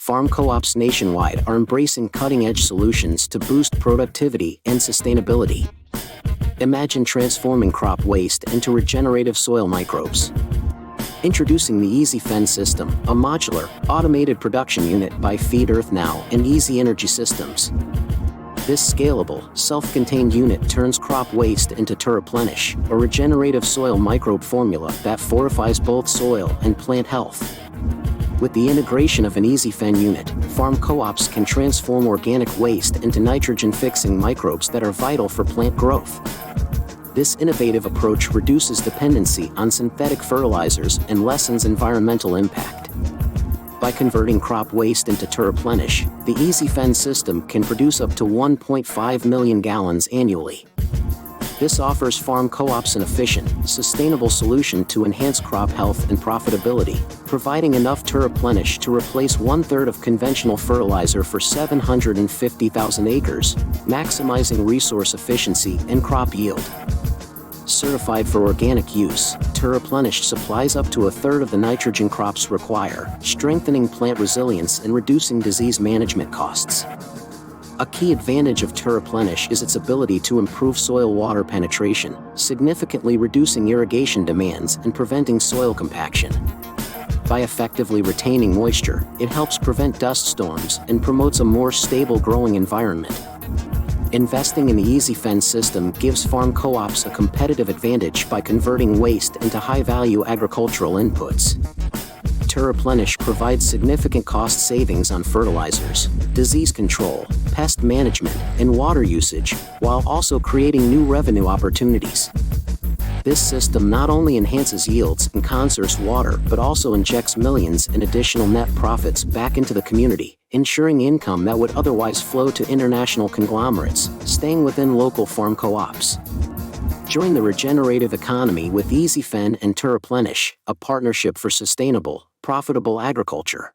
farm co-ops nationwide are embracing cutting-edge solutions to boost productivity and sustainability. Imagine transforming crop waste into regenerative soil microbes. Introducing the EasyFEN system, a modular, automated production unit by Feed Earth Now and Easy Energy Systems. This scalable, self-contained unit turns crop waste into Terreplenish, a regenerative soil microbe formula that fortifies both soil and plant health. With the integration of an EasyFEN unit, farm co-ops can transform organic waste into nitrogen-fixing microbes that are vital for plant growth. This innovative approach reduces dependency on synthetic fertilizers and lessens environmental impact. By converting crop waste into Terreplenish, the EasyFEN system can produce up to 1.5 million gallons annually. This offers farm co-ops an efficient, sustainable solution to enhance crop health and profitability, providing enough Terreplenish to replace 1/3 of conventional fertilizer for 750,000 acres, maximizing resource efficiency and crop yield. Certified for organic use, Terreplenish supplies up to 1/3 of the nitrogen crops require, strengthening plant resilience and reducing disease management costs. A key advantage of Terreplenish is its ability to improve soil water penetration, significantly reducing irrigation demands and preventing soil compaction. By effectively retaining moisture, it helps prevent dust storms and promotes a more stable growing environment. Investing in the EasyFEN system gives farm co-ops a competitive advantage by converting waste into high-value agricultural inputs. Terreplenish provides significant cost savings on fertilizers, disease control, pest management, and water usage, while also creating new revenue opportunities. This system not only enhances yields and conserves water but also injects millions in additional net profits back into the community, ensuring income that would otherwise flow to international conglomerates, staying within local farm co-ops. Join the regenerative economy with EasyFEN and Terreplenish, a partnership for sustainable, profitable agriculture.